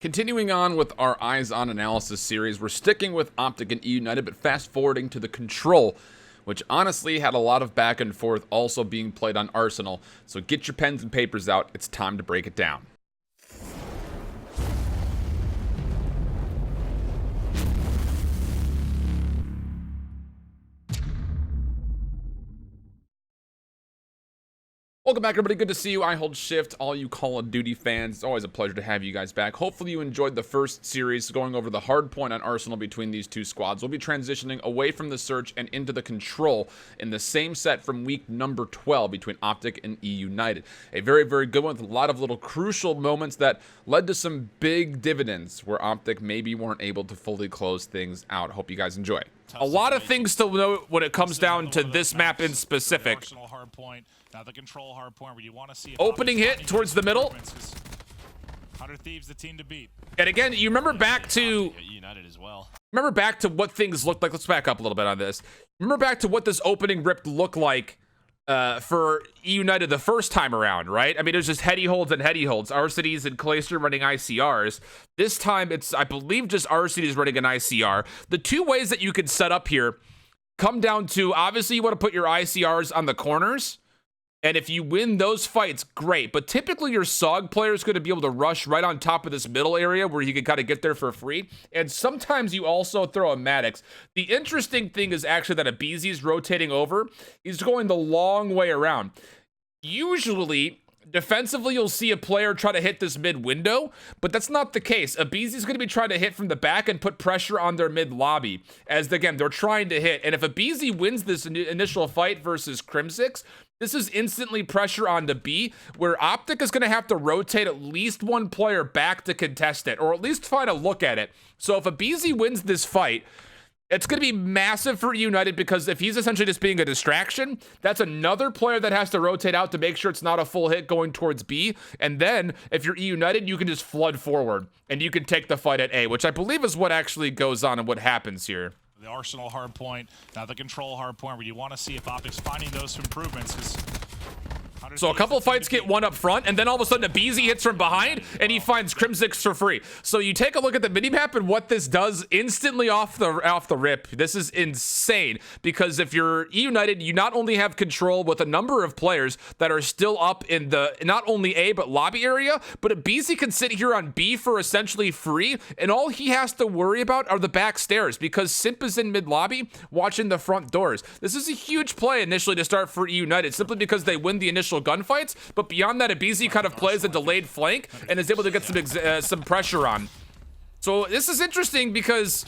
Continuing on with our Eyes On analysis series, we're sticking with OpTic and eUnited, but fast forwarding to the Control, which honestly had a lot of back and forth also being played on Arsenal. So get your pens and papers out, it's time to break it down. Welcome back, everybody. Good to see you. IHOLDSHIFT, all you Call of Duty fans. It's always a pleasure to have you guys back. Hopefully you enjoyed the first series going over the hardpoint on Arsenal between these two squads. We'll be transitioning away from the search and into the Control in the same set from week number 12 between OpTic and eUnited. A very, very good one with a lot of little crucial moments that led to some big dividends where OpTic maybe weren't able to fully close things out. Hope you guys enjoy. A lot of things to note when it comes down to this map in specific. Now the Control hardpoint where you want to see opening hit towards the middle. 100 Thieves the team to beat. And again, you remember back to United as well. Remember back to what things looked like. Let's back up a little bit on this. Remember back to what this opening rip looked like for eUnited the first time around, right? I mean, it was just heady holds and heady holds. Arcades and Clayster running ICRs. This time, it's, I believe, just Arcades running an ICR. The two ways that you could set up here come down to, obviously, you want to put your ICRs on the corners. And if you win those fights, great. But typically your SOG player is going to be able to rush right on top of this middle area where you can kind of get there for free. And sometimes you also throw a Maddox. The interesting thing is actually that Abizi is rotating over. He's going the long way around. Usually, defensively, you'll see a player try to hit this mid window, but that's not the case. Abizi's going to be trying to hit from the back and put pressure on their mid lobby, as again, they're trying to hit. And if Abizi wins this initial fight versus Crimsix, this is instantly pressure on the B, where OpTic is going to have to rotate at least one player back to contest it, or at least try to look at it. So if Abizi wins this fight, it's going to be massive for eUnited, because if he's essentially just being a distraction, that's another player that has to rotate out to make sure it's not a full hit going towards B. And then if you're eUnited, you can just flood forward and you can take the fight at A, which I believe is what actually goes on and what happens here. The Arsenal hardpoint, now the Control hardpoint, where you want to see if OpTic's finding those improvements. So a couple fights get one up front, and then all of a sudden Abizi hits from behind, and he finds Crimsix for free. So you take a look at the minimap and what this does instantly off the rip. This is insane, because if you're eUnited, you not only have control with a number of players that are still up in the, not only A, but lobby area, but Abizi can sit here on B for essentially free, and all he has to worry about are the back stairs, because Simp is in mid-lobby watching the front doors. This is a huge play initially to start for eUnited, simply because they win the initial gunfights, but beyond that, Abizi kind of plays a delayed flank and is able to get some pressure on. So this is interesting, because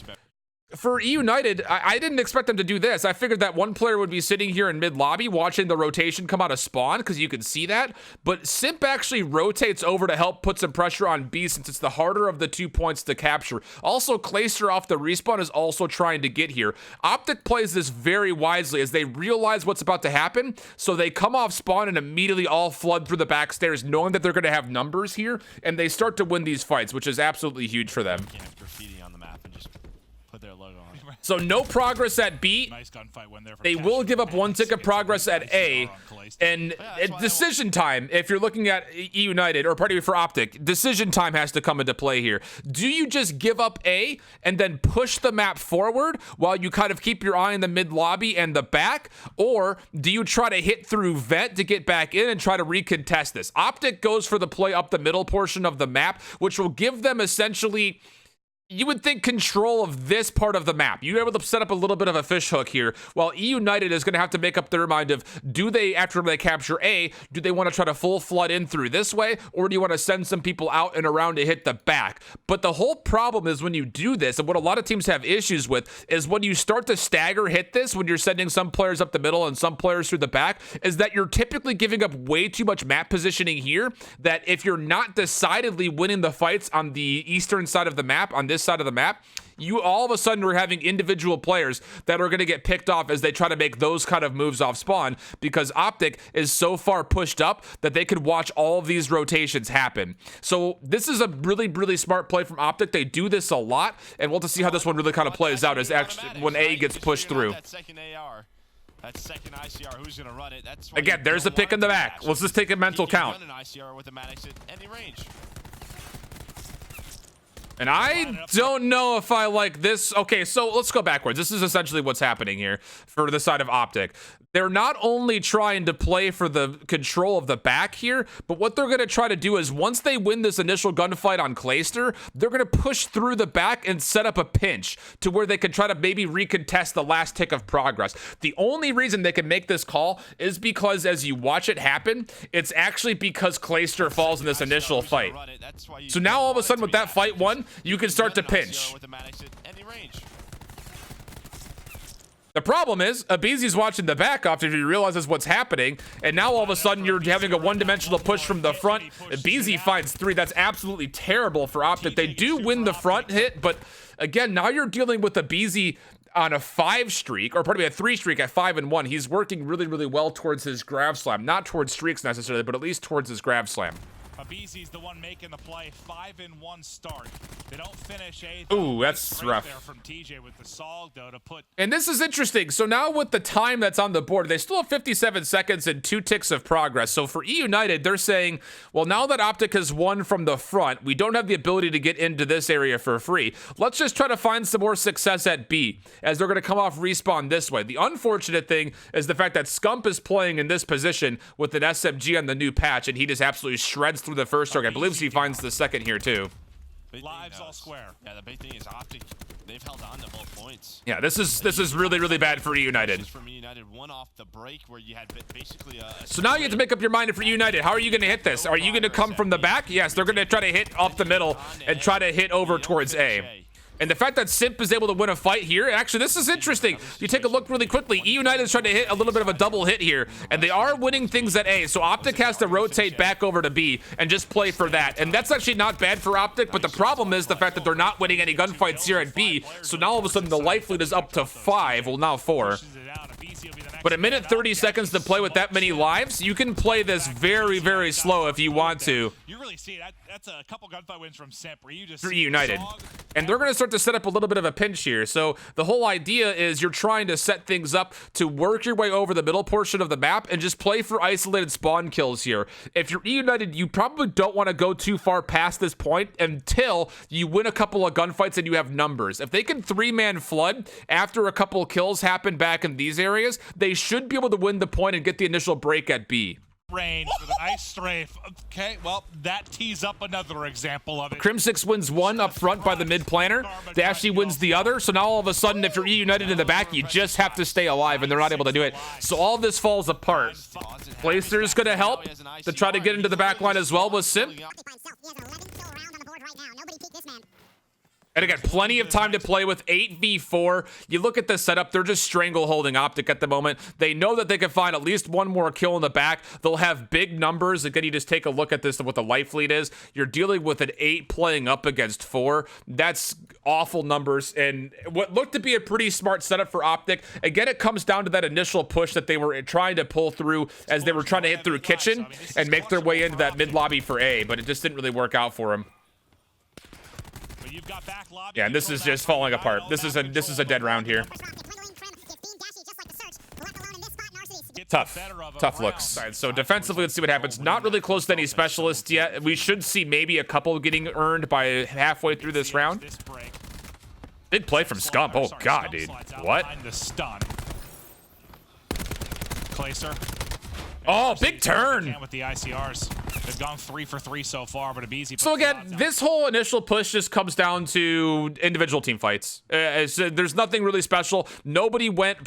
for eUnited, I didn't expect them to do this. I figured that one player would be sitting here in mid-lobby watching the rotation come out of spawn, because you can see that. But Simp actually rotates over to help put some pressure on B, since it's the harder of the 2 points to capture. Also, Clayster off the respawn is also trying to get here. OpTic plays this very wisely as they realize what's about to happen. So they come off spawn and immediately all flood through the back stairs, knowing that they're going to have numbers here. And they start to win these fights, which is absolutely huge for them. Graffiti on the map and just put their logo on. So no progress at B. Nice gunfight win there. They will give up one tick of progress at A, and decision time, if you're looking at eUnited, or pardon me, for OpTic, decision time has to come into play here. Do you just give up A and then push the map forward while you kind of keep your eye on the mid lobby and the back, or do you try to hit through vent to get back in and try to recontest this? OpTic goes for the play up the middle portion of the map, which will give them essentially, you would think, control of this part of the map. You're able to set up a little bit of a fishhook here, while eUnited is going to have to make up their mind of, do they, after they capture A, do they want to try to full flood in through this way, or do you want to send some people out and around to hit the back? But the whole problem is when you do this, and what a lot of teams have issues with, is when you start to stagger hit this, when you're sending some players up the middle and some players through the back, is that you're typically giving up way too much map positioning here, that if you're not decidedly winning the fights on the eastern side of the map, on this side of the map, you all of a sudden are having individual players that are going to get picked off as they try to make those kind of moves off spawn, because OpTic is so far pushed up that they could watch all of these rotations happen. So this is a really, really smart play from OpTic. They do this a lot, and we'll have to see how this one really kind of plays out as actually when A gets pushed through. That second ICR, who's going to run it? That's again, there's a pick in the back. Let's just take a mental count. Run an ICR with a Maddox at any range. And I don't know if I like this. Okay, so let's go backwards. This is essentially what's happening here for the side of OpTic. They're not only trying to play for the control of the back here, but what they're going to try to do is once they win this initial gunfight on Clayster, they're going to push through the back and set up a pinch to where they can try to maybe recontest the last tick of progress. The only reason they can make this call is because as you watch it happen, it's actually because Clayster falls in this initial fight. So now all of a sudden with that fight won, you can start to pinch. The problem is, Abizi's watching the back after he realizes what's happening, and now all of a sudden you're having a one-dimensional push from the front. Abizi finds 3. That's absolutely terrible for OpTic. They do win the front hit, but again, now you're dealing with Abizi on a 5 streak, or pardon me, a 3 streak at 5-1. He's working really, really well towards his grab slam. Not towards streaks necessarily, but at least towards his grab slam. Abizi's the one making the play. 5-1 start. They don't finish. Ooh, that's rough. There from TJ with the Sog, though, to put. And this is interesting. So now with the time that's on the board, they still have 57 seconds and 2 ticks of progress. So for eUnited, they're saying, well, now that OpTic has won from the front, we don't have the ability to get into this area for free. Let's just try to find some more success at B, as they're going to come off respawn this way. The unfortunate thing is the fact that Scump is playing in this position with an SMG on the new patch, and he just absolutely shreds through the first target. I believe he finds the second here too. Lives all square. Yeah, the big thing is OpTic. They've held on to both points. Yeah, this is really, really bad for eUnited. From eUnited, one off the break where you had basically a so now you have to make up your mind for eUnited. How are you going to hit this? Are you going to come from the back? Yes, they're going to try to hit off the middle and try to hit over towards A. And the fact that Simp is able to win a fight here, actually, this is interesting. You take a look really quickly. eUnited is trying to hit a little bit of a double hit here, and they are winning things at A. So OpTic has to rotate back over to B and just play for that. And that's actually not bad for OpTic, but the problem is the fact that they're not winning any gunfights here at B. So now all of a sudden the life lead is up to 5. Well, now 4. But a minute 30 seconds to play with that many lives, you can play this very, very slow if you want to. You really see that. That's a couple gunfight wins from Simp where you just for eUnited. And they're going to start to set up a little bit of a pinch here. So the whole idea is you're trying to set things up to work your way over the middle portion of the map and just play for isolated spawn kills here. If you're eUnited, you probably don't want to go too far past this point until you win a couple of gunfights and you have numbers. If they can 3-man flood after a couple of kills happen back in these areas, they should be able to win the point and get the initial break at B. Range with a nice strafe. Okay, well, that tees up another example of it. Crim6 wins 1 up front by the mid planner. Dashy wins the other. So now all of a sudden, if you're eUnited in the back, you just have to stay alive, and they're not able to do it. So all this falls apart. Placer's going to help to try to get into the back line as well with Simp. And again, plenty of time to play with 8v4. You look at this setup, they're just strangle-holding OpTic at the moment. They know that they can find at least one more kill in the back. They'll have big numbers. Again, you just take a look at this, what the life lead is. You're dealing with an 8 playing up against 4. That's awful numbers. And what looked to be a pretty smart setup for OpTic, again, it comes down to that initial push that they were trying to pull through as they were trying to hit through Kitchen and make their way into that mid-lobby for A, but it just didn't really work out for them. Yeah, and this is just falling apart. This is a dead round here. Tough looks. Right, so defensively, let's see what happens. Not really close to any specialists yet. We should see maybe a couple getting earned by halfway through this round. Big play from Scump. Oh god, dude. What? Oh, big turn. With the ICRs. They've gone 3 for 3 so far, but Abizi. So again, this whole initial push just comes down to individual team fights. There's nothing really special. Nobody went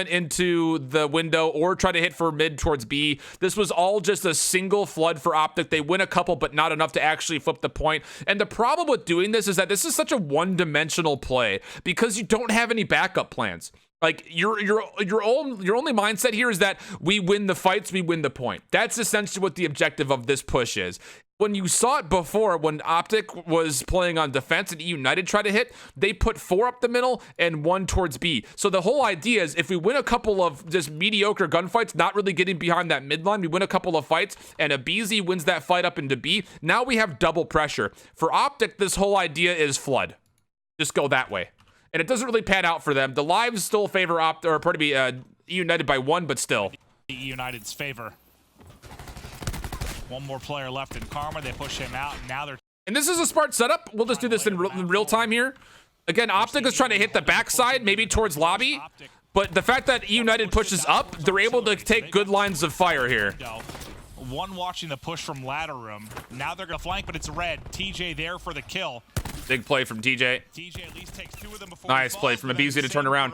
into the window or tried to hit for mid towards B. This was all just a single flood for OpTic. They win a couple, but not enough to actually flip the point. And the problem with doing this is that this is such a one-dimensional play because you don't have any backup plans. Like your only mindset here is that we win the fights, we win the point. That's essentially what the objective of this push is. When you saw it before, when OpTic was playing on defense and eUnited tried to hit, they put 4 up the middle and 1 towards B. So the whole idea is if we win a couple of just mediocre gunfights, not really getting behind that midline, we win a couple of fights and Abizi wins that fight up into B, now we have double pressure. For OpTic, this whole idea is flood. Just go that way. And it doesn't really pan out for them. The lives still favor eUnited by 1, but still. eUnited's favor. One more player left in Karma. They push him out, and now they're... And this is a smart setup. We'll just do this in real time here. Again, OpTic is trying to hit the backside, maybe towards lobby. But the fact that eUnited pushes up, they're able to take good lines of fire here. One watching the push from ladder room. Now they're going to flank, but it's red. TJ there for the kill. Big play from TJ. TJ at least takes 2 of them before Nice play from aBeZy to turn around.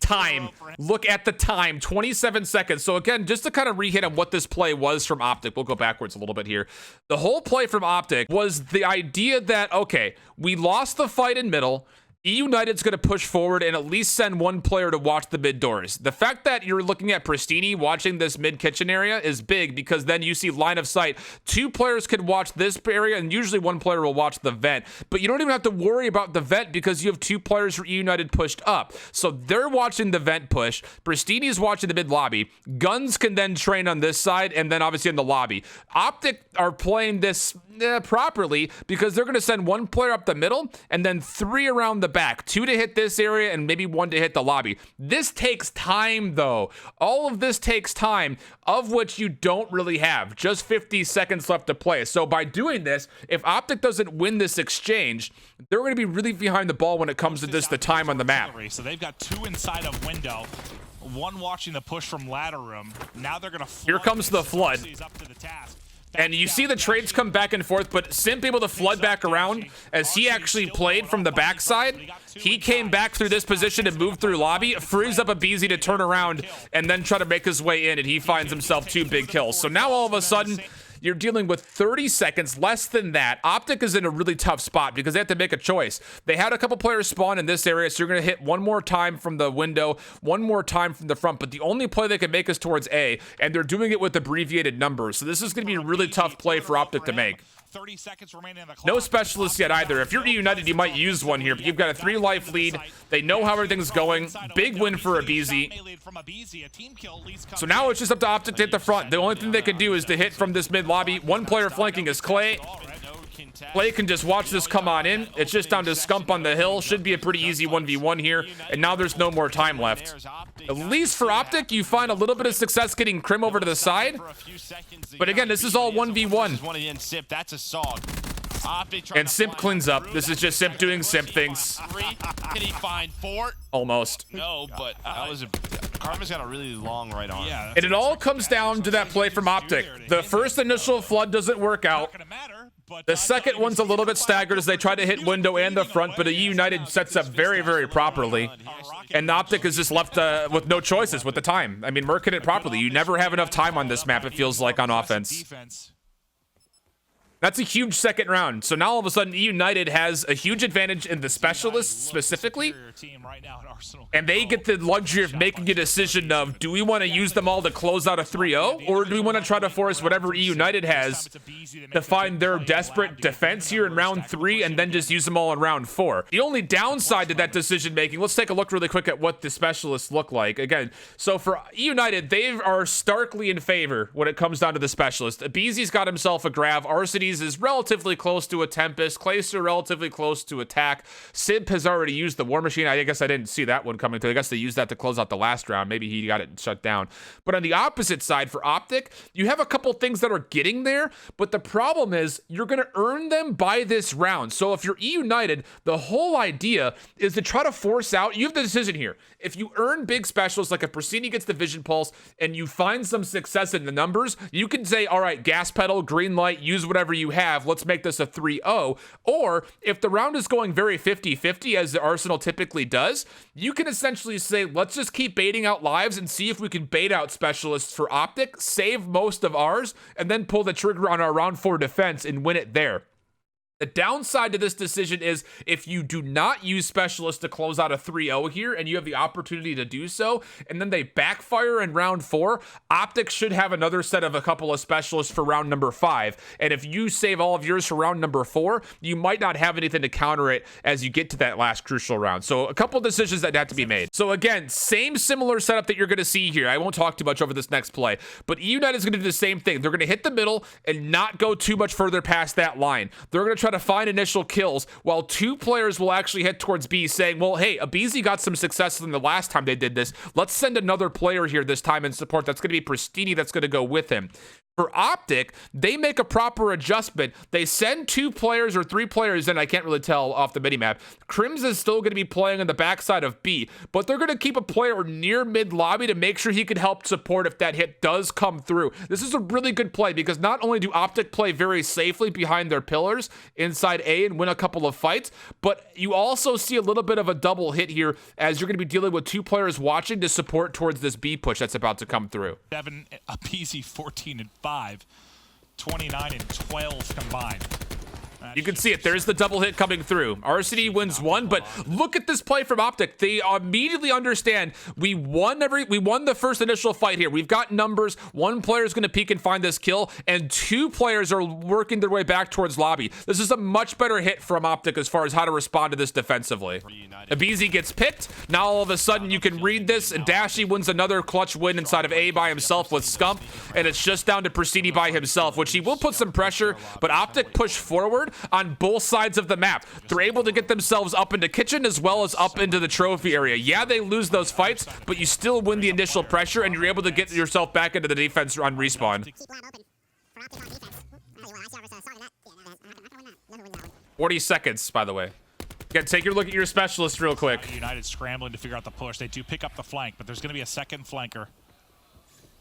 Time. Look at the time. 27 seconds. So again, just to kind of re-hit on what this play was from OpTic, we'll go backwards a little bit here. The whole play from OpTic was the idea that, okay, we lost the fight in middle. eUnited's going to push forward and at least send one player to watch the mid doors. The fact that you're looking at Pristini watching this mid kitchen area is big because then you see line of sight. 2 players could watch this area and usually 1 player will watch the vent. But you don't even have to worry about the vent because you have 2 players for eUnited pushed up. So they're watching the vent push. Pristini's watching the mid lobby. Guns can then train on this side and then obviously in the lobby. OpTic are playing this properly because they're going to send 1 player up the middle and then 3 around the back, 2 to hit this area and maybe 1 to hit the lobby. This takes time though. All of this takes time, of which you don't really have. Just 50 seconds left to play. So by doing this, if OpTic doesn't win this exchange, they're going to be really behind the ball when it comes to this, the time on the map. So they've got 2 inside of window. 1 watching the push from ladder room. Now they're going to Here comes the flood. Up to the task. And you see the trades come back and forth, but Simp able to flood back around as he actually played from the backside. He came back through this position and moved through lobby, frees up aBeZy to turn around and then try to make his way in, and he finds himself 2 big kills. So now all of a sudden, you're dealing with 30 seconds, less than that. OpTic is in a really tough spot because they have to make a choice. They had a couple players spawn in this area, so you're going to hit 1 more time from the window, 1 more time from the front, but the only play they can make is towards A, and they're doing it with abbreviated numbers. So this is going to be a really tough play for OpTic to make. 30 seconds remaining in the clock. No specialists yet either. If you're eUnited, you might use one here, but you've got a 3-life lead. They know how everything's going. Big win for aBeZy. So now it's just up to OpTic to hit the front. The only thing they can do is to hit from this mid lobby. 1 player flanking is Clay. Clay can just watch this come on in. It's just down to Scump on the hill. Should be a pretty easy 1v1 here. And now there's no more time left. At least for OpTic, you find a little bit of success getting Crim over to the side. But again, this is all 1v1. And Simp cleans up. This is just Simp doing Simp things. Can he find 4? Almost. No, but that was Karma's got a really long right arm. Yeah, and it all comes down to that play from OpTic. The first initial flood doesn't work out. The second one's a little bit staggered as they try to hit window and the front, but eUnited sets up very, very properly. And OpTic is just left with no choices with the time. I mean, Merkin it properly. You never have enough time on this map, it feels like, on offense. That's a huge second round. So now all of a sudden, eUnited has a huge advantage in the specialists specifically. And they get the luxury of making a decision of, do we want to use them all to close out a 3-0? Or do we want to try to force whatever eUnited has to find their desperate defense here in round 3 and then just use them all in round 4? The only downside to that decision making, let's take a look really quick at what the specialists look like. Again, so for eUnited, they are starkly in favor when it comes down to the specialist. aBeZy's got himself a Grav. Arcides is relatively close to a Tempest. Clayster relatively close to attack. Simp has already used the War Machine. I guess I didn't see that one coming through. I guess they used that to close out the last round. Maybe he got it shut down. But on the opposite side for OpTic, you have a couple things that are getting there, but the problem is you're going to earn them by this round. So if you're eUnited, the whole idea is to try to force out. You have the decision here. If you earn big specials, like if Pristini gets the Vision Pulse and you find some success in the numbers, you can say, all right, gas pedal, green light, use whatever you have. Let's make this a 3-0. Or if the round is going very 50-50, as the Arsenal typically does, you can essentially say, let's just keep baiting out lives and see if we can bait out specialists for OpTic, save most of ours, and then pull the trigger on our round 4 defense and win it there. The downside to this decision is if you do not use specialists to close out a 3-0 here and you have the opportunity to do so, and then they backfire in round 4, OpTic should have another set of a couple of specialists for round number 5. And if you save all of yours for round number 4, you might not have anything to counter it as you get to that last crucial round. So a couple of decisions that have to be made. So again, similar setup that you're going to see here. I won't talk too much over this next play, but eUnited is going to do the same thing. They're going to hit the middle and not go too much further past that line. They're going to try to find initial kills while 2 players will actually head towards B saying, well, hey, aBeZy got some success in the last time they did this. Let's send another player here this time in support. That's going to be Pristini that's going to go with him. For OpTic, they make a proper adjustment. They send 2 players or 3 players in. I can't really tell off the minimap. Crims is still going to be playing on the backside of B, but they're going to keep a player near mid lobby to make sure he can help support if that hit does come through. This is a really good play because not only do OpTic play very safely behind their pillars inside A and win a couple of fights, but you also see a little bit of a double hit here as you're going to be dealing with 2 players watching to support towards this B push that's about to come through. 7, a PZ 14 and 5, 29 and 12 combined. You can see it. There's the double hit coming through. RCD wins 1, but look at this play from OpTic. They immediately understand we won the first initial fight here. We've got numbers. 1 player is going to peek and find this kill, and 2 players are working their way back towards lobby. This is a much better hit from OpTic as far as how to respond to this defensively. Abizi gets picked. Now all of a sudden you can read this, and Dashy wins another clutch win inside of A by himself with Scump, and it's just down to Presidi by himself, which he will put some pressure, but OpTic push forward on both sides of the map. They're able to get themselves up into kitchen as well as up into the trophy area. Yeah, they lose those fights, but you still win the initial pressure and you're able to get yourself back into the defense on respawn. 40 seconds, by the way. Again, take your look at your specialist real quick. United scrambling to figure out the push. They do pick up the flank, but there's going to be a second flanker.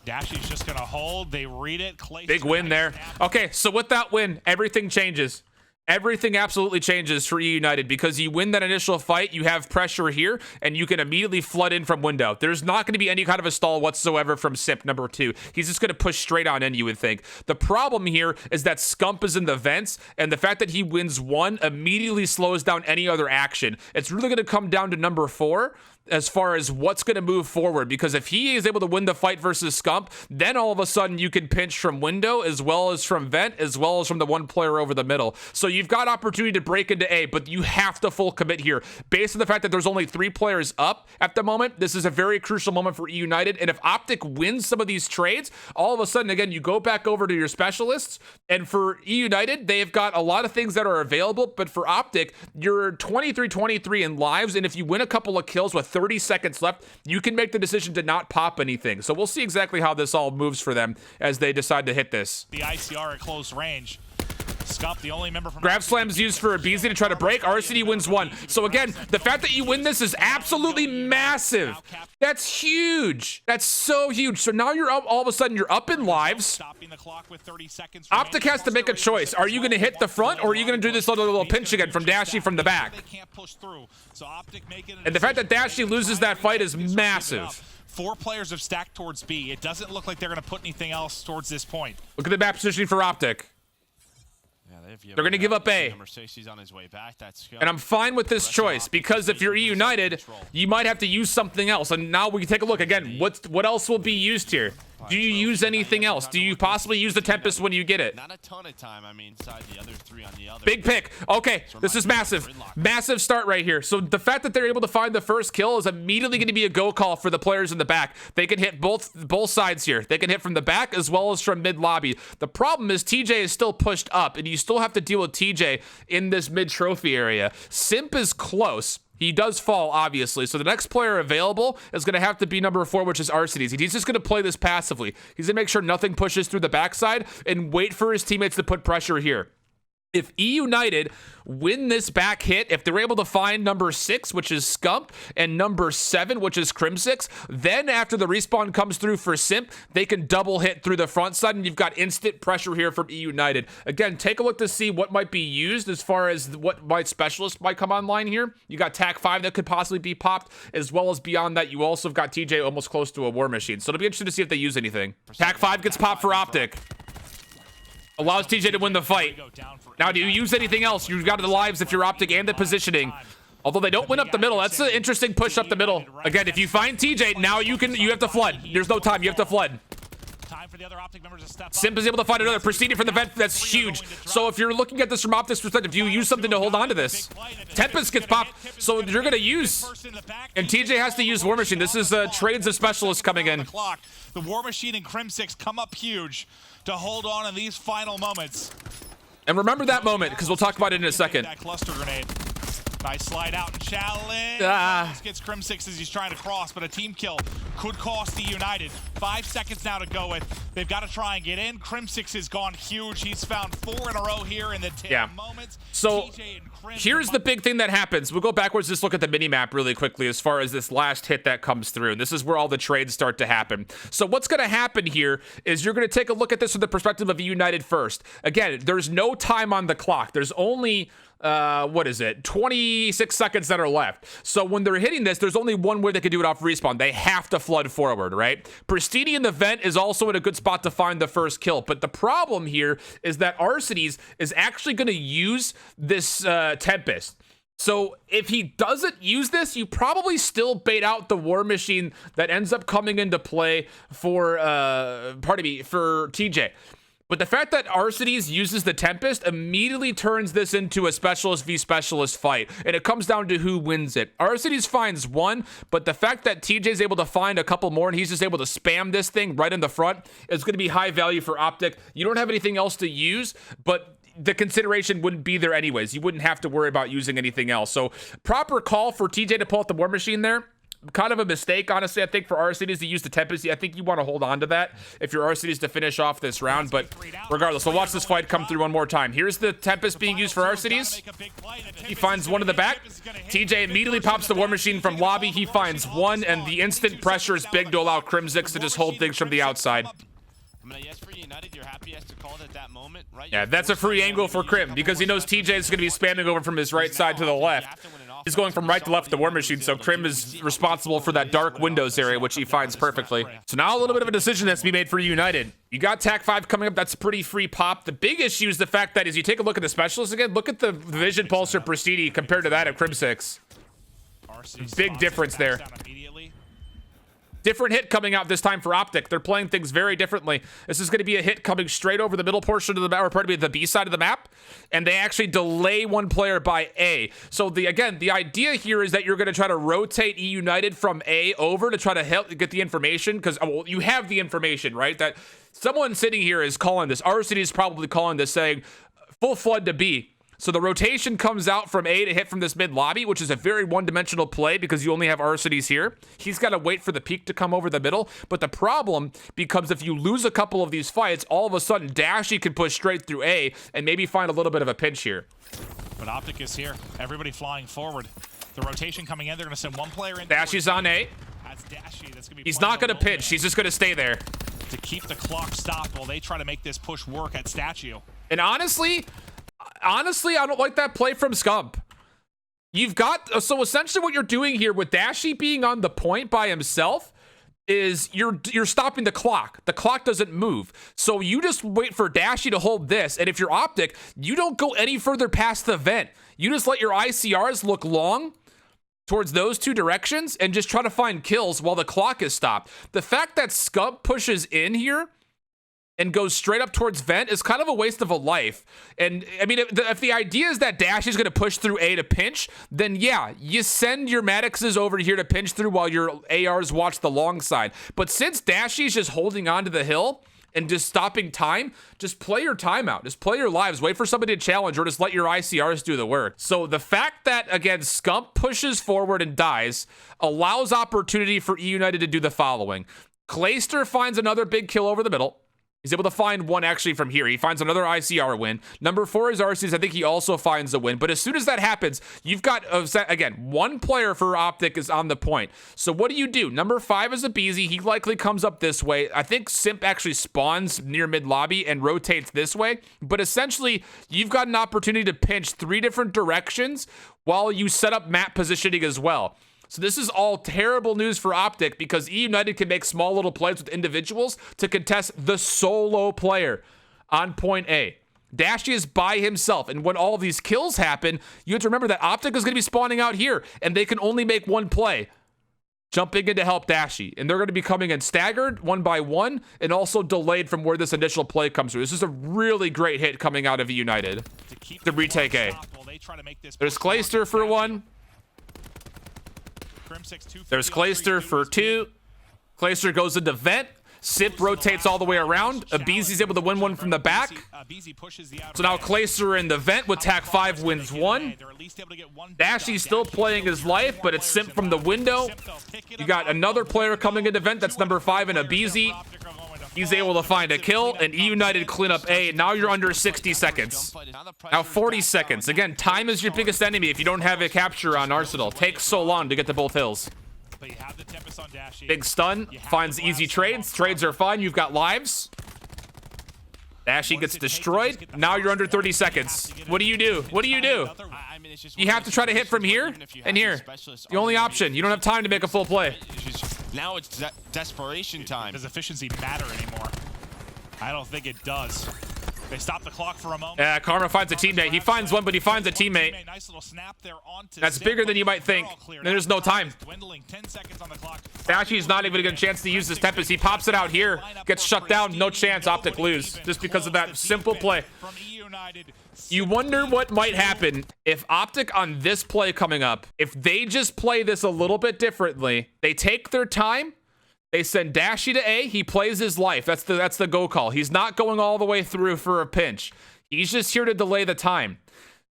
Dashy's just going to hold. They read it. Big win there. Okay, so with that win, everything changes. Everything absolutely changes for eUnited because you win that initial fight, you have pressure here, and you can immediately flood in from window. There's not going to be any kind of a stall whatsoever from Sip number 2. He's just going to push straight on in, you would think. The problem here is that Scump is in the vents, and the fact that he wins 1 immediately slows down any other action. It's really going to come down to number 4 as far as what's going to move forward, because if he is able to win the fight versus Scump, then all of a sudden you can pinch from window as well as from vent as well as from the 1 player over the middle. So you've got opportunity to break into A, but you have to full commit here. Based on the fact that there's only 3 players up at the moment, this is a very crucial moment for eUnited, and if OpTic wins some of these trades, all of a sudden, again, you go back over to your specialists, and for eUnited, they've got a lot of things that are available, but for OpTic, you're 23-23 in lives, and if you win a couple of kills with 30 seconds left, you can make the decision to not pop anything. So we'll see exactly how this all moves for them as they decide to hit this. The ICR at close range. Scump, the only member from Grab Slam's used for Abizi to try to break. RCD wins 1. So again, the fact that you win this is absolutely massive. That's huge. That's so huge. So now you're up, all of a sudden you're up in lives. OpTic has to make a choice. Are you going to hit the front, or are you going to do this little pinch again from Dashy from the back? And the fact that Dashy loses that fight is massive. 4 players have stacked towards B. It doesn't look like they're going to put anything else towards this point. Look at the map positioning for OpTic. They're going to give up A. And I'm fine with this choice because if you're eUnited, you might have to use something else. And now we can take a look again. What else will be used here? Do you use anything else? Do you possibly use the Tempest when you get it? Not a ton of time. I mean, inside the other 3 on the other. Big pick. Okay, this is massive. Massive start right here. So the fact that they're able to find the first kill is immediately going to be a go call for the players in the back. They can hit both sides here. They can hit from the back as well as from mid lobby. The problem is TJ is still pushed up, and you still have to deal with TJ in this mid trophy area. Simp is close. He does fall, obviously. So the next player available is going to have to be number 4, which is RCD. He's just going to play this passively. He's going to make sure nothing pushes through the backside and wait for his teammates to put pressure here. If eUnited win this back hit, if they're able to find number 6, which is Scump, and number 7, which is Crim6, then after the respawn comes through for Simp, they can double hit through the front side, and you've got instant pressure here from eUnited. Again, take a look to see what might be used as far as what specialist might come online here. You got TAC 5 that could possibly be popped, as well as beyond that, you also have got TJ almost close to a war machine. So it'll be interesting to see if they use anything. TAC 5 gets popped for OpTic. Allows TJ to win the fight. Now, do you use anything else? You've got the lives if you're OpTic and the positioning. Although they don't win up the middle. That's an interesting push up the middle. Again, if you find TJ, now you have to flood. There's no time. You have to flood. Simp is able to find another. Proceeding from the vent. That's huge. So if you're looking at this from OpTic's perspective, do you use something to hold on to this? Tempest gets popped. So you're going to use. And TJ has to use War Machine. This is trades of specialists coming in. The War Machine and Crim6 come up huge to hold on in these final moments. And remember that moment, because we'll talk about it in a second. That cluster grenade. Nice slide out and challenge. Gets Crim6 as he's trying to cross, but a team kill could cost eUnited. 5 seconds now to go with. They've got to try and get in. Crimsix has gone huge. He's found 4 in a row here in the moments. So here's the big thing that happens. We'll go backwards, just look at the mini-map really quickly as far as this last hit that comes through. And this is where all the trades start to happen. So what's going to happen here is you're going to take a look at this from the perspective of eUnited first. Again, there's no time on the clock. There's only 26 seconds that are left. So when they're hitting this, there's only one way they can do it off respawn. They have to flood forward, right? Pristini in the vent is also in a good spot to find the first kill. But the problem here is that Arcides is actually going to use this Tempest. So if he doesn't use this, you probably still bait out the War Machine that ends up coming into play for, for TJ. But the fact that Arcides uses the Tempest immediately turns this into a specialist v specialist fight, and it comes down to who wins it. Arcides finds one, but the fact that TJ is able to find a couple more and he's just able to spam this thing right in the front is going to be high value for OpTic. You don't have anything else to use, but the consideration wouldn't be there anyways. You wouldn't have to worry about using anything else. So proper call for TJ to pull out the War Machine there. Kind of a mistake, honestly, I think, for Arcides to use the Tempest. I think you want to hold on to that if you're Arcides to finish off this round. But regardless, we'll watch this fight come through one more time. Here's the Tempest being used for Arcides. He finds one in the back. TJ immediately pops the War Machine from lobby. He finds one, and the instant pressure is big to allow Crimsix to just hold things from the outside. Yeah, that's a free angle for Crim because he knows TJ is going to be spamming over from his right side to the left. He's going from right to left with the War Machine, so Crim is responsible for that dark windows area, which he finds perfectly. So now a little bit of a decision has to be made for eUnited. You got TAC 5 coming up. That's a pretty free pop. The big issue is the fact that as you take a look at the specialists again, look at the Vision Pulsar Pristini compared to that of Crimsix. Big difference there. Different hit coming out this time for OpTic. They're playing things very differently. This is going to be a hit coming straight over the middle portion of the map, or pardon me, the B side of the map, and they actually delay one player by A. So the idea here is that you're going to try to rotate eUnited from A over to try to help get the information, because you have the information, right? That someone sitting here is calling this. Arcides is probably calling this, saying full flood to B. So the rotation comes out from A to hit from this mid lobby, which is a very one-dimensional play because you only have Arcides here. He's got to wait for the peak to come over the middle. But the problem becomes if you lose a couple of these fights, all of a sudden Dashy can push straight through A and maybe find a little bit of a pinch here. But OpTic is here. Everybody flying forward. The rotation coming in. They're going to send one player in. Dashy's on A. That's Dashy. That's gonna be He's not going to pinch. He's just going to stay there. To keep the clock stopped while they try to make this push work at Statue. And honestly, I don't like that play from Scump. You've got, so essentially what you're doing here with Dashy being on the point by himself is you're stopping the clock. The clock doesn't move. So you just wait for Dashy to hold this. And if you're OpTic, you don't go any further past the vent. You just let your ICRs look long towards those two directions and just try to find kills while the clock is stopped. The fact that Scump pushes in here and goes straight up towards vent is kind of a waste of a life. And I mean, if the idea is that Dash is going to push through A to pinch, then yeah, you send your Maddoxes over here to pinch through while your ARs watch the long side. But since Dashy's just holding on to the hill and just stopping time, just play your timeout. Just play your lives. Wait for somebody to challenge or just let your ICRs do the work. So the fact that, again, Scump pushes forward and dies allows opportunity for eUnited to do the following. Clayster finds another big kill over the middle. He's able to find one actually from here. He finds another ICR win. Number 4 is Arcides. I think he also finds a win. But as soon as that happens, you've got, again, one player for OpTic is on the point. So what do? Number 5 is a Beezy. He likely comes up this way. I think Simp actually spawns near mid lobby and rotates this way. But essentially, you've got an opportunity to pinch 3 different directions while you set up map positioning as well. So this is all terrible news for OpTic because eUnited can make small little plays with individuals to contest the solo player on point A. Dashy is by himself, and when all these kills happen, you have to remember that OpTic is going to be spawning out here, and they can only make one play, jumping in to help Dashy. And they're going to be coming in staggered, one by one, and also delayed from where this initial play comes through. This is a really great hit coming out of eUnited to retake A. There's Clayster for 1. There's Clayster for 2. Clayster goes into vent. Sip rotates all the way around. Abizi's able to win one from the back. So now Clayster in the vent with Tac 5 wins one. Dashy's still playing his life, but it's Simp from the window. You got another player coming into vent. That's number 5 in Abizi. He's able to find a kill, and eUnited clean up A. Now you're under 60 seconds. Now 40 seconds. Again, time is your biggest enemy if you don't have a capture on Arsenal. Takes so long to get to both hills. Big stun, finds easy trades. Trades are fine, you've got lives. Dashy gets destroyed. Now you're under 30 seconds. What do you do? What do you do? You have to try to hit from here and here. The only option. You don't have time to make a full play. Now it's desperation time. Does efficiency matter anymore? I don't think it does. They stop the clock for a moment. Yeah, Karma finds a teammate. He finds one, but he finds a teammate. Nice little snap there onto That's Zip, bigger than you might think. There's no time. Dwindling, 10 seconds on the clock. Dashy's not even gonna get a chance to use this Tempest. He pops it out here, gets shut down. No chance. OpTic lose just because of that simple play. You wonder what might happen if OpTic on this play coming up, if they just play this a little bit differently, they take their time, they send Dashy to A, he plays his life. That's the go call. He's not going all the way through for a pinch. He's just here to delay the time.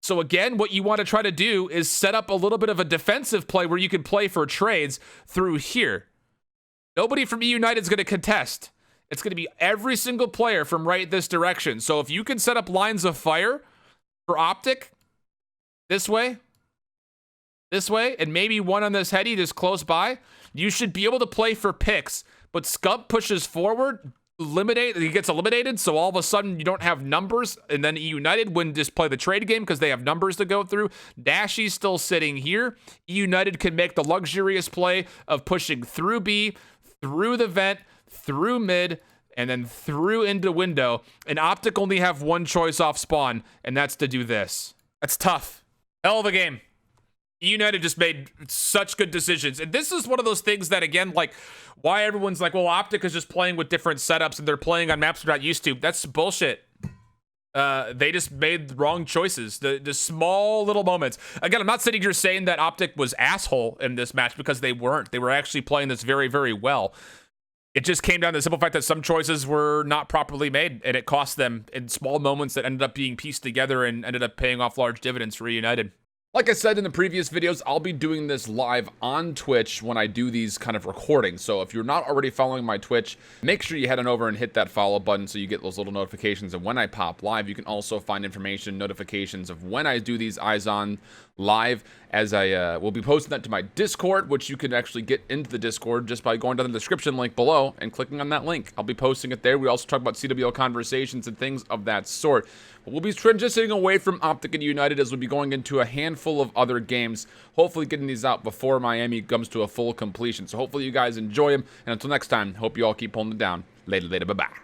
So again, what you want to try to do is set up a little bit of a defensive play where you can play for trades through here. Nobody from eUnited is going to contest. It's going to be every single player from right this direction. So if you can set up lines of fire for OpTic this way, and maybe one on this heady just close by, you should be able to play for picks. But Scub pushes forward, he gets eliminated, so all of a sudden you don't have numbers, and then eUnited wouldn't just play the trade game because they have numbers to go through. Dashy's still sitting here. eUnited can make the luxurious play of pushing through B, through the vent, through mid, and then through into window. And OpTic only have one choice off spawn, and that's to do this. That's tough. Hell of a game. eUnited just made such good decisions. And this is one of those things that, again, like, why everyone's like, well, OpTic is just playing with different setups and they're playing on maps they're not used to. That's bullshit. They just made the wrong choices. The small little moments. Again, I'm not sitting here saying that OpTic was asshole in this match, because they weren't. They were actually playing this very, very well. It just came down to the simple fact that some choices were not properly made, and it cost them in small moments that ended up being pieced together and ended up paying off large dividends for eUnited. Like I said in the previous videos, I'll be doing this live on Twitch when I do these kind of recordings. So if you're not already following my Twitch, make sure you head on over and hit that follow button so you get those little notifications of when I pop live. You can also find information, notifications of when I do these Eyes On live, as I will be posting that to my Discord, which you can actually get into the Discord just by going down the description link below and clicking on that link. I'll be posting it there. We also talk about CWL conversations and things of that sort. But we'll be transitioning away from OpTic and eUnited as we'll be going into a handful of other games, hopefully getting these out before Miami comes to a full completion. So hopefully you guys enjoy them, and until next time, hope you all keep holding it down. Later, bye-bye.